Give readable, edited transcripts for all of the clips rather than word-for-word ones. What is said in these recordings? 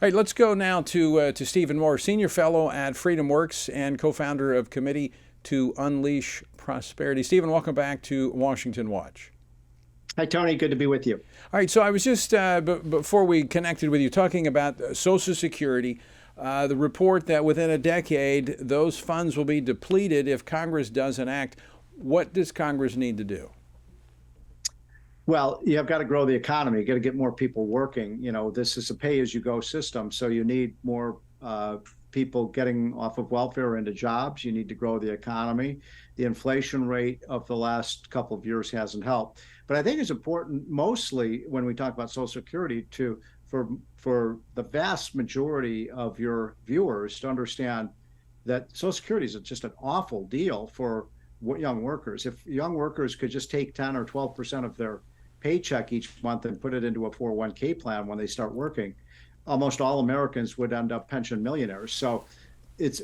right, let's go now to Stephen Moore, Senior Fellow at FreedomWorks and co-founder of Committee to Unleash Prosperity. Stephen, welcome back to Washington Watch. Hi, Tony. Good to be with you. All right, so I was just, before we connected with you, talking about Social Security, the report that within a decade, those funds will be depleted if Congress doesn't act. What does Congress need to do? Well, you've got to grow the economy. You got to get more people working. This is a pay-as-you-go system, so you need more people getting off of welfare into jobs. You need to grow the economy. The inflation rate of the last couple of years hasn't helped. But I think it's important, mostly when we talk about Social Security, for the vast majority of your viewers to understand that Social Security is just an awful deal for young workers. If young workers could just take 10 or 12% of their paycheck each month and put it into a 401k plan when they start working, almost all Americans would end up pension millionaires. So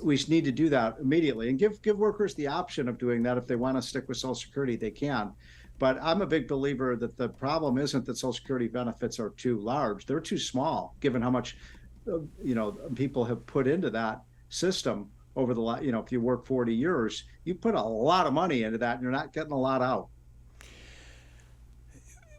we need to do that immediately and give workers the option of doing that. If they want to stick with Social Security, they can. But I'm a big believer that the problem isn't that Social Security benefits are too large. They're too small, given how much people have put into that system over the last, if you work 40 years, you put a lot of money into that and you're not getting a lot out.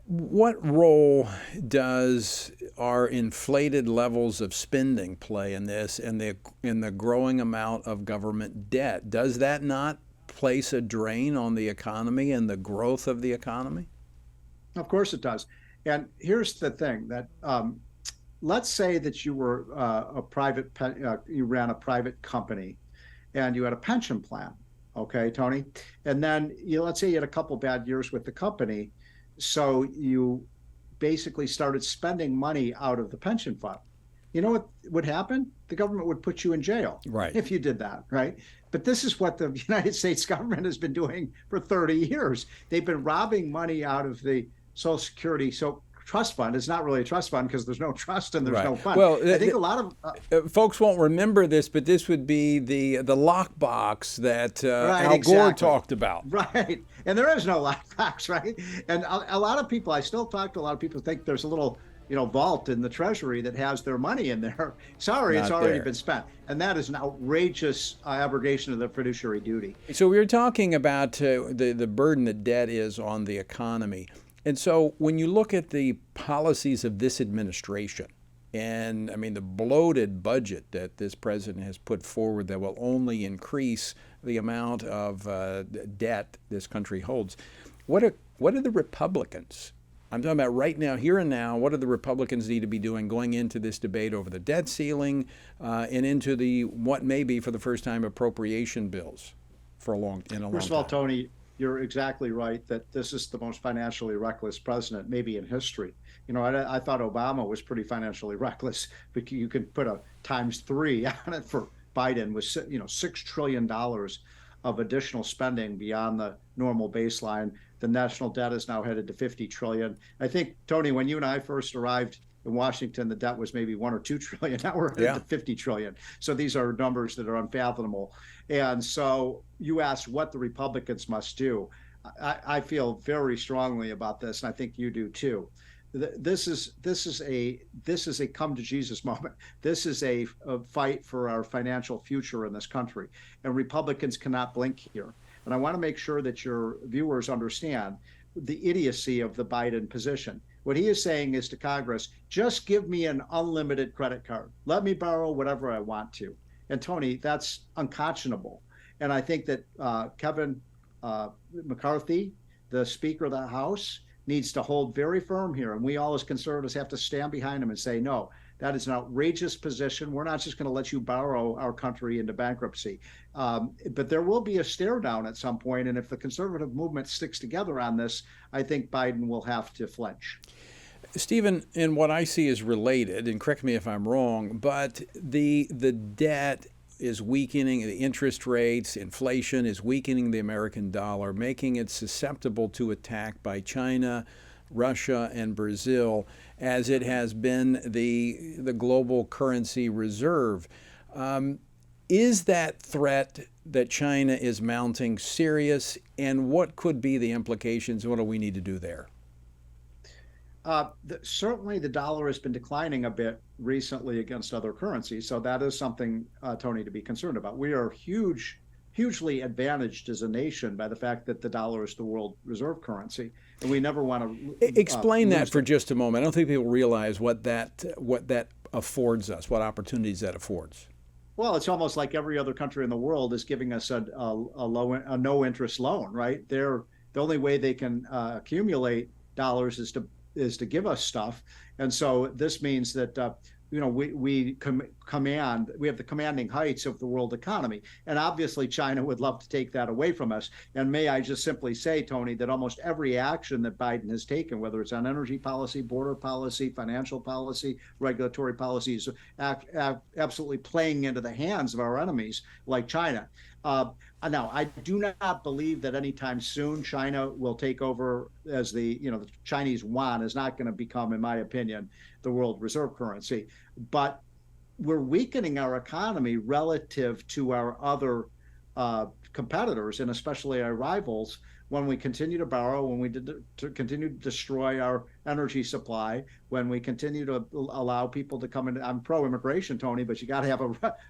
What role does our inflated levels of spending play in this and in the growing amount of government debt? Does that not place a drain on the economy and the growth of the economy? Of course it does. And here's the thing that let's say that you were you ran a private company and you had a pension plan. Okay, Tony. And then let's say you had a couple bad years with the company. So you basically started spending money out of the pension fund. You know what would happen? The government would put you in jail, right, if you did that, right? But this is what the United States government has been doing for 30 years. They've been robbing money out of the Social Security trust fund. It's not really a trust fund because there's no trust and there's no fund. Well, I think a lot of folks won't remember this, but this would be the lockbox that Al Gore talked about. Right, and there is no lockbox, right? And a lot of people, I still talk to a lot of people, think there's a little vault in the Treasury that has their money in there. Sorry, it's already been spent. And that is an outrageous abrogation of the fiduciary duty. So we were talking about the burden that debt is on the economy. And so when you look at the policies of this administration, and I mean the bloated budget that this president has put forward that will only increase the amount of debt this country holds, what are the Republicans? I'm talking about right now, here and now. What do the Republicans need to be doing going into this debate over the debt ceiling and into the what may be for the first time appropriation bills for a long time? First of all, Tony, you're exactly right that this is the most financially reckless president maybe in history. I thought Obama was pretty financially reckless, but you could put a ×3 on it for Biden with $6 trillion of additional spending beyond the normal baseline. The national debt is now headed to 50 trillion. I think, Tony, when you and I first arrived in Washington, the debt was maybe 1 or 2 trillion. Now we're headed to 50 trillion. So these are numbers that are unfathomable. And so you asked what the Republicans must do. I feel very strongly about this, and I think you do too. This is a come to Jesus moment. This is a fight for our financial future in this country, and Republicans cannot blink here. And I want to make sure that your viewers understand the idiocy of the Biden position. What he is saying is to Congress, just give me an unlimited credit card. Let me borrow whatever I want to. And Tony, that's unconscionable. And I think that Kevin McCarthy, the Speaker of the House, needs to hold very firm here. And we all as conservatives have to stand behind him and say, no, that is an outrageous position. We're not just going to let you borrow our country into bankruptcy. But there will be a stare down at some point. And if the conservative movement sticks together on this, I think Biden will have to flinch. Stephen, in what I see is related, and correct me if I'm wrong, but the debt is weakening, the interest rates, inflation is weakening the American dollar, making it susceptible to attack by China, Russia, and Brazil, as it has been the global currency reserve. Is that threat that China is mounting serious, and what could be the implications? What do we need to do there? Certainly, the dollar has been declining a bit recently against other currencies, so that is something, Tony, to be concerned about. We are hugely advantaged as a nation by the fact that the dollar is the world reserve currency, and we never want to Explain that for that. just a moment. I don't think people realize what that affords us, what opportunities that affords. Well, it's almost like every other country in the world is giving us a no interest loan, right? They're the only way they can accumulate dollars is to give us stuff, and so this means that we have the commanding heights of the world economy, and obviously China would love to take that away from us. And may I just simply say, Tony, that almost every action that Biden has taken, whether it's on energy policy, border policy, financial policy, regulatory policies, absolutely playing into the hands of our enemies like China. Now, I do not believe that anytime soon China will take over as the Chinese yuan is not going to become, in my opinion, the world reserve currency. But we're weakening our economy relative to our other competitors, and especially our rivals, when we continue to borrow, when we continue to destroy our energy supply, when we continue to allow people to come in. I'm pro-immigration, Tony, but you got to have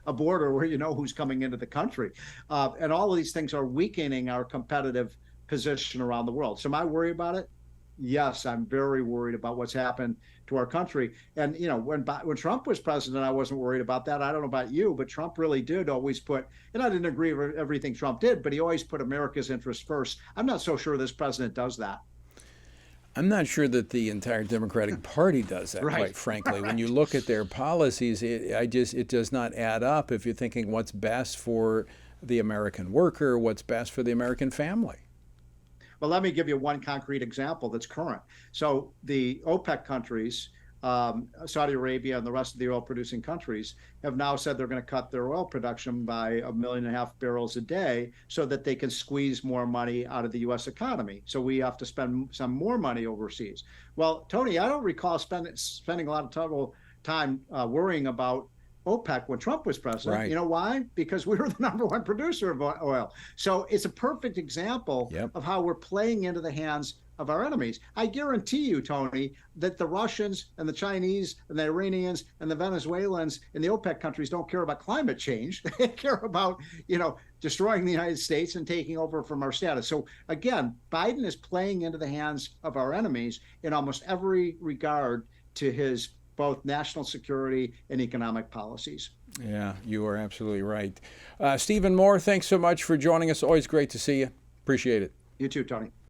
a border where you know who's coming into the country. And all of these things are weakening our competitive position around the world. So am I worried about it? Yes, I'm very worried about what's happened to our country. And when Trump was president, I wasn't worried about that. I don't know about you, but Trump really did always put, and I didn't agree with everything Trump did, but he always put America's interests first. I'm not so sure this president does that. I'm not sure that the entire Democratic Party does that, Right. quite frankly. Right. When you look at their policies, it does not add up if you're thinking what's best for the American worker, what's best for the American family. Well, let me give you one concrete example that's current. So the OPEC countries, Saudi Arabia and the rest of the oil producing countries, have now said they're going to cut their oil production by 1.5 million barrels a day so that they can squeeze more money out of the U.S. economy. So we have to spend some more money overseas. Well, Tony, I don't recall spending a lot of time worrying about OPEC when Trump was president. Right. You know why? Because we were the number one producer of oil. So it's a perfect example Yep. of how we're playing into the hands of our enemies. I guarantee you, Tony, that the Russians and the Chinese and the Iranians and the Venezuelans and the OPEC countries don't care about climate change. They care about, destroying the United States and taking over from our status. So again, Biden is playing into the hands of our enemies in almost every regard to his both national security and economic policies. Yeah, you are absolutely right. Stephen Moore, thanks so much for joining us. Always great to see you. Appreciate it. You too, Tony.